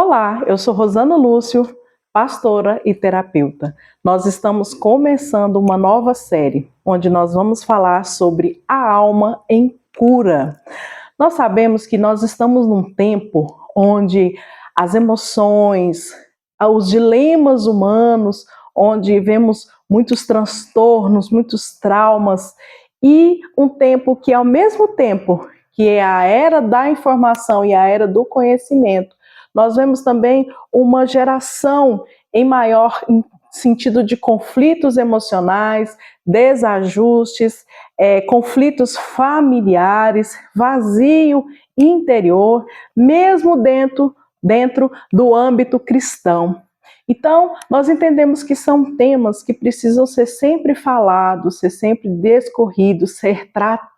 Olá, eu sou Rosana Lúcio, pastora e terapeuta. Nós estamos começando uma nova série, onde nós vamos falar sobre a alma em cura. Nós sabemos que nós estamos num tempo onde as emoções, os dilemas humanos, onde vemos muitos transtornos, muitos traumas, e um tempo que, ao mesmo tempo que é a era da informação e a era do conhecimento, nós vemos também uma geração em maior sentido de conflitos emocionais, desajustes, conflitos familiares, vazio interior, mesmo dentro do âmbito cristão. Então, nós entendemos que são temas que precisam ser sempre falados, ser sempre discorridos, ser tratados.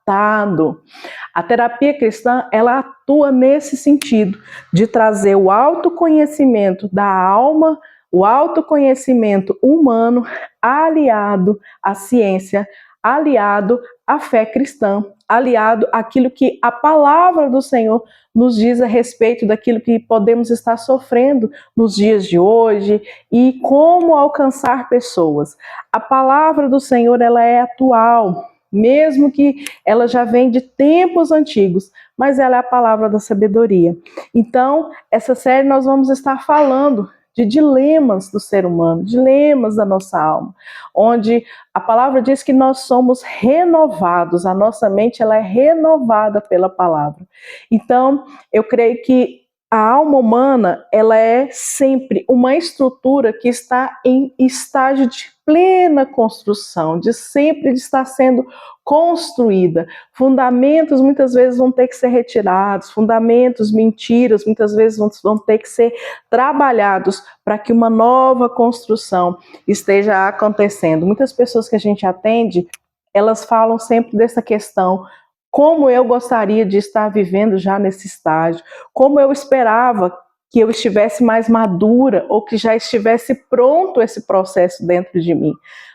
A terapia cristã, ela atua nesse sentido, de trazer o autoconhecimento da alma, o autoconhecimento humano, aliado à ciência, aliado à fé cristã, aliado àquilo que a palavra do Senhor nos diz a respeito daquilo que podemos estar sofrendo nos dias de hoje e como alcançar pessoas. A palavra do Senhor, ela é atual, mesmo que ela já vem de tempos antigos, mas ela é a palavra da sabedoria. Então, essa série nós vamos estar falando de dilemas do ser humano, dilemas da nossa alma, onde a palavra diz que nós somos renovados, a nossa mente ela é renovada pela palavra. Então, eu creio que a alma humana, ela é sempre uma estrutura que está em estágio de plena construção, de sempre estar sendo construída. Fundamentos muitas vezes vão ter que ser retirados, fundamentos, mentiras, muitas vezes vão ter que ser trabalhados para que uma nova construção esteja acontecendo. Muitas pessoas que a gente atende, elas falam sempre dessa questão: como eu gostaria de estar vivendo já nesse estágio, como eu esperava que eu estivesse mais madura ou que já estivesse pronto esse processo dentro de mim.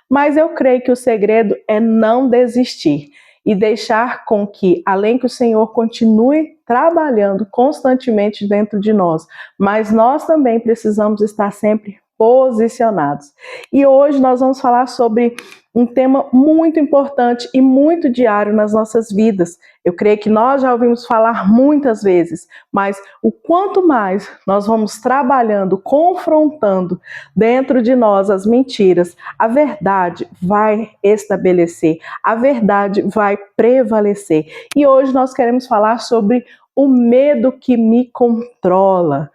Mas eu creio que o segredo é não desistir e deixar com que, além que o Senhor continue trabalhando constantemente dentro de nós, mas nós também precisamos estar sempre posicionados. E hoje nós vamos falar sobre um tema muito importante e muito diário nas nossas vidas. Eu creio que nós já ouvimos falar muitas vezes, mas o quanto mais nós vamos trabalhando, confrontando dentro de nós as mentiras, a verdade vai estabelecer, a verdade vai prevalecer. E hoje nós queremos falar sobre o medo que me controla.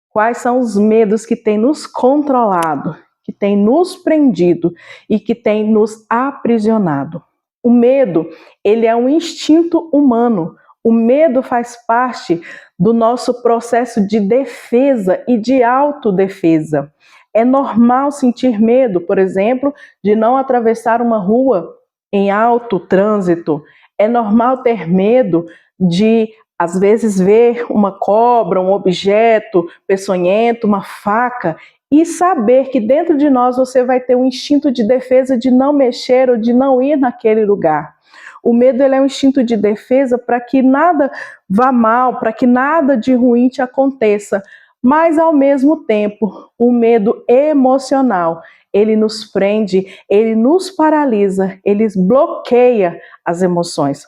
Quais são os medos que têm nos controlado, que têm nos prendido e que têm nos aprisionado? O medo, ele é um instinto humano. O medo faz parte do nosso processo de defesa e de autodefesa. É normal sentir medo, por exemplo, de não atravessar uma rua em alto trânsito. É normal ter medo de, às vezes, ver uma cobra, um objeto peçonhento, uma faca, e saber que dentro de nós você vai ter um instinto de defesa de não mexer ou de não ir naquele lugar. O medo, ele é um instinto de defesa para que nada vá mal, para que nada de ruim te aconteça. Mas, ao mesmo tempo, o medo emocional, ele nos prende, ele nos paralisa, ele bloqueia as emoções.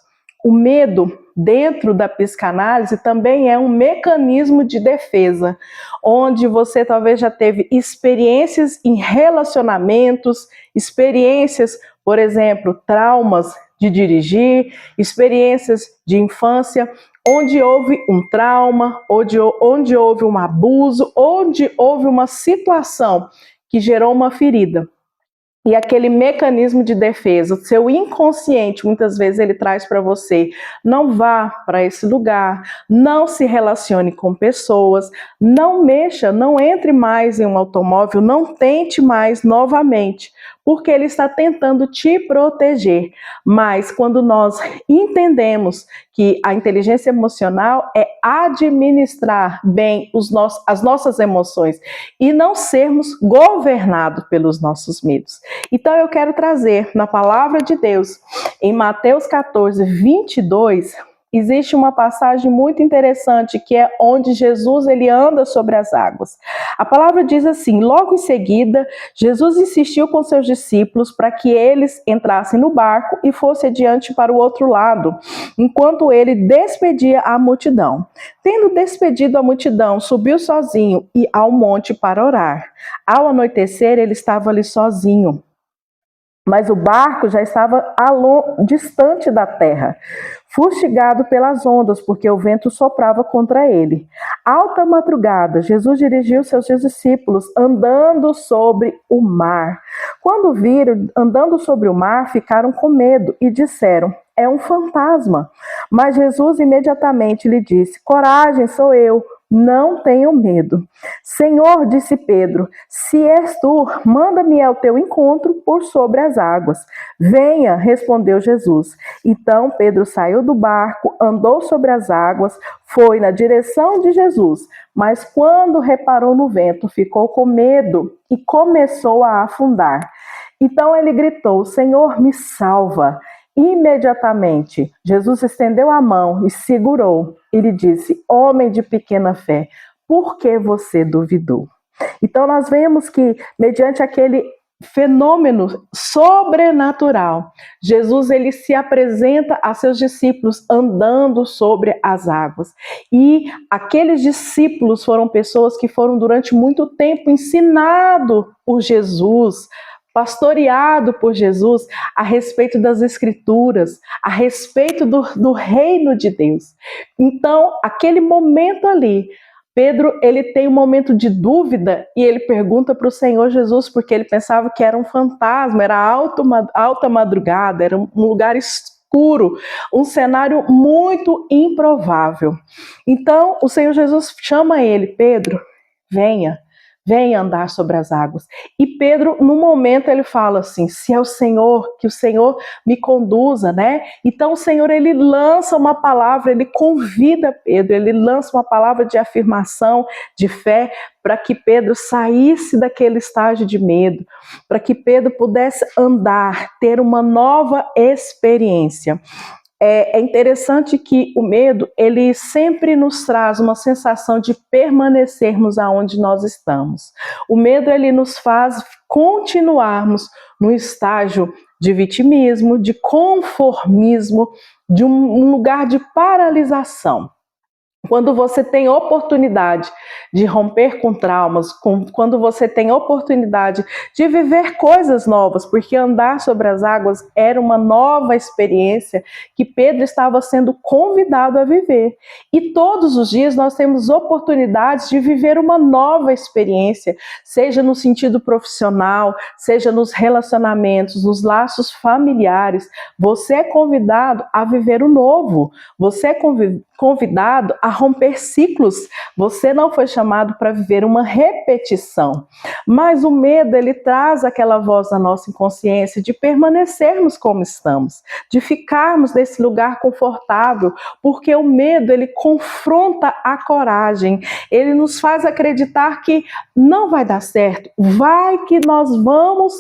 O medo, dentro da psicanálise, também é um mecanismo de defesa, onde você talvez já teve experiências em relacionamentos, experiências, por exemplo, traumas de dirigir, experiências de infância, onde houve um trauma, onde houve um abuso, onde houve uma situação que gerou uma ferida. E aquele mecanismo de defesa, o seu inconsciente, muitas vezes ele traz para você: não vá para esse lugar, não se relacione com pessoas, não mexa, não entre mais em um automóvel, não tente mais novamente, porque ele está tentando te proteger. Mas quando nós entendemos que a inteligência emocional é administrar bem as nossas emoções e não sermos governados pelos nossos medos. Então eu quero trazer na palavra de Deus, em Mateus 14, 22, existe uma passagem muito interessante que é onde Jesus ele anda sobre as águas. A palavra diz assim: logo em seguida, Jesus insistiu com seus discípulos para que eles entrassem no barco e fossem adiante para o outro lado, enquanto ele despedia a multidão. Tendo despedido a multidão, subiu sozinho e ao monte para orar. Ao anoitecer, ele estava ali sozinho. Mas o barco já estava distante da terra, fustigado pelas ondas, porque o vento soprava contra ele. Alta madrugada, Jesus dirigiu seus discípulos andando sobre o mar. Quando viram andando sobre o mar, ficaram com medo e disseram: é um fantasma. Mas Jesus imediatamente lhe disse: coragem, sou eu. Não tenham medo. Senhor, disse Pedro, se és tu, manda-me ao teu encontro por sobre as águas. Venha, respondeu Jesus. Então Pedro saiu do barco, andou sobre as águas, foi na direção de Jesus, mas quando reparou no vento, ficou com medo e começou a afundar. Então ele gritou: Senhor, me salva. Imediatamente, Jesus estendeu a mão e segurou. E lhe disse: homem de pequena fé, por que você duvidou? Então nós vemos que, mediante aquele fenômeno sobrenatural, Jesus ele se apresenta a seus discípulos andando sobre as águas. E aqueles discípulos foram pessoas que foram durante muito tempo ensinados por Jesus, pastoreado por Jesus a respeito das Escrituras, a respeito do reino de Deus. Então, aquele momento ali, Pedro ele tem um momento de dúvida e ele pergunta para o Senhor Jesus, porque ele pensava que era um fantasma, era alta madrugada, era um lugar escuro, um cenário muito improvável. Então, o Senhor Jesus chama ele: Pedro, venha andar sobre as águas. E Pedro, no momento, ele fala assim: se é o Senhor, que o Senhor me conduza, né? Então o Senhor, ele lança uma palavra, ele convida Pedro, ele lança uma palavra de afirmação, de fé, para que Pedro saísse daquele estágio de medo, para que Pedro pudesse andar, ter uma nova experiência. É interessante que o medo, ele sempre nos traz uma sensação de permanecermos aonde nós estamos. O medo, ele nos faz continuarmos no estágio de vitimismo, de conformismo, de um lugar de paralisação. Quando você tem oportunidade de romper com traumas, quando você tem oportunidade de viver coisas novas, porque andar sobre as águas era uma nova experiência que Pedro estava sendo convidado a viver. E todos os dias nós temos oportunidades de viver uma nova experiência, seja no sentido profissional, seja nos relacionamentos, nos laços familiares. Você é convidado a viver o novo, você é convidado a romper ciclos. Você não foi chamado para viver uma repetição. Mas o medo, ele traz aquela voz da nossa inconsciência de permanecermos como estamos, de ficarmos nesse lugar confortável, porque o medo, ele confronta a coragem, ele nos faz acreditar que não vai dar certo, vai que nós vamos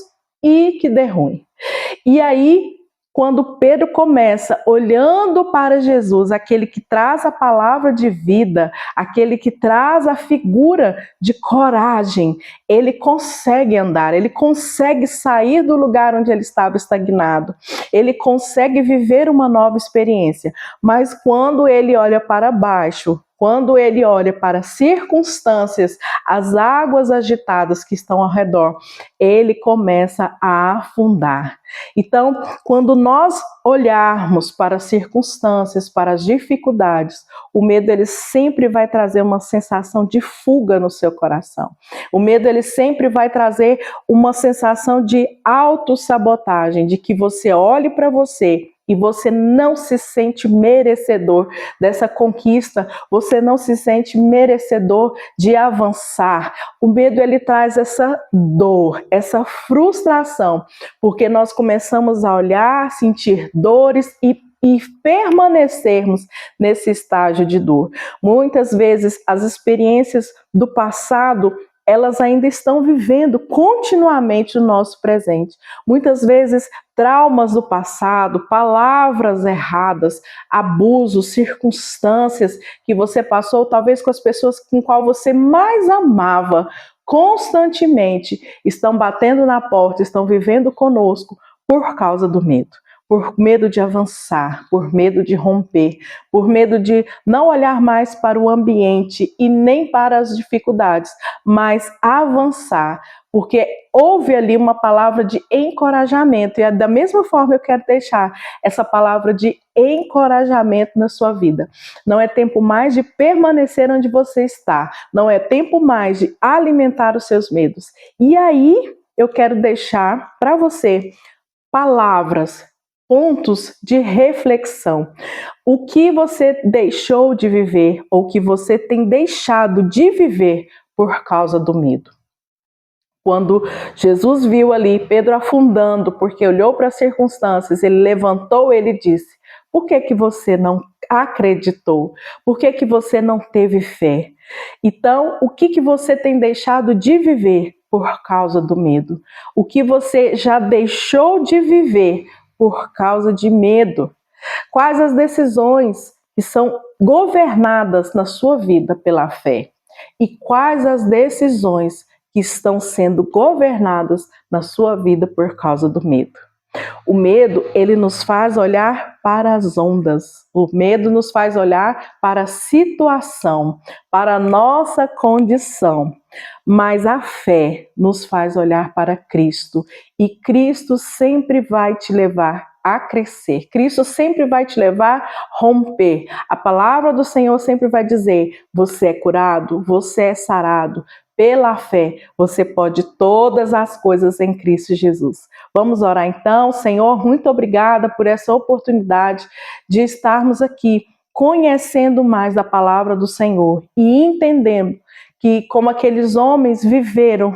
e que dê ruim. E aí, quando Pedro começa olhando para Jesus, aquele que traz a palavra de vida, aquele que traz a figura de coragem, ele consegue andar, ele consegue sair do lugar onde ele estava estagnado, ele consegue viver uma nova experiência. Mas quando ele olha para baixo, quando ele olha para as circunstâncias, as águas agitadas que estão ao redor, ele começa a afundar. Então, quando nós olharmos para as circunstâncias, para as dificuldades, o medo ele sempre vai trazer uma sensação de fuga no seu coração. O medo ele sempre vai trazer uma sensação de autossabotagem, de que você olhe para você e você não se sente merecedor dessa conquista, você não se sente merecedor de avançar. O medo ele traz essa dor, essa frustração, porque nós começamos a olhar, sentir dores e permanecermos nesse estágio de dor. Muitas vezes as experiências do passado, elas ainda estão vivendo continuamente o nosso presente. Muitas vezes traumas do passado, palavras erradas, abusos, circunstâncias que você passou, talvez com as pessoas com qual você mais amava, constantemente estão batendo na porta, estão vivendo conosco por causa do medo. Por medo de avançar, por medo de romper, por medo de não olhar mais para o ambiente e nem para as dificuldades, mas avançar, porque houve ali uma palavra de encorajamento, e da mesma forma eu quero deixar essa palavra de encorajamento na sua vida. Não é tempo mais de permanecer onde você está, não é tempo mais de alimentar os seus medos. E aí eu quero deixar para você palavras, pontos de reflexão. O que você deixou de viver ou que você tem deixado de viver por causa do medo? Quando Jesus viu ali Pedro afundando, porque olhou para as circunstâncias, ele levantou, ele disse: por que você não acreditou? Por que você não teve fé? Então, o que você tem deixado de viver por causa do medo? O que você já deixou de viver por causa de medo? Quais as decisões que são governadas na sua vida pela fé? E quais as decisões que estão sendo governadas na sua vida por causa do medo? O medo, ele nos faz olhar para as ondas. O medo nos faz olhar para a situação, para a nossa condição. Mas a fé nos faz olhar para Cristo. E Cristo sempre vai te levar a crescer. Cristo sempre vai te levar a romper. A palavra do Senhor sempre vai dizer: você é curado, você é sarado. Pela fé, você pode todas as coisas em Cristo Jesus. Vamos orar então. Senhor, muito obrigada por essa oportunidade de estarmos aqui conhecendo mais da palavra do Senhor e entendendo que, como aqueles homens viveram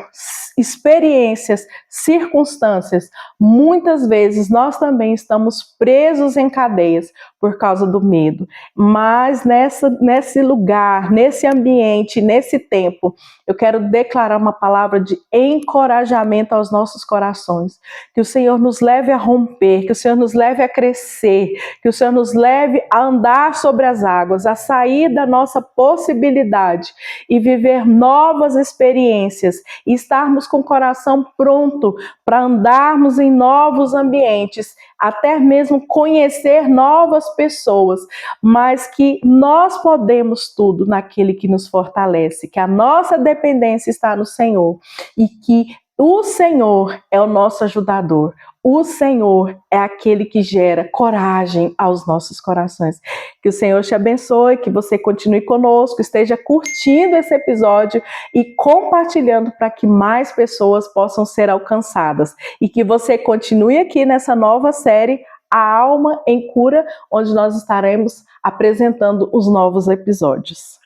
experiências, circunstâncias, muitas vezes nós também estamos presos em cadeias por causa do medo. Mas nesse lugar, nesse ambiente, nesse tempo, eu quero declarar uma palavra de encorajamento aos nossos corações. Que o Senhor nos leve a romper, que o Senhor nos leve a crescer, que o Senhor nos leve a andar sobre as águas, a sair da nossa possibilidade e viver novas experiências e estarmos com o coração pronto para andarmos em novos ambientes, até mesmo conhecer novas pessoas, mas que nós podemos tudo naquele que nos fortalece, que a nossa dependência está no Senhor e que o Senhor é o nosso ajudador. O Senhor é aquele que gera coragem aos nossos corações. Que o Senhor te abençoe, que você continue conosco, esteja curtindo esse episódio e compartilhando para que mais pessoas possam ser alcançadas. E que você continue aqui nessa nova série, A Alma em Cura, onde nós estaremos apresentando os novos episódios.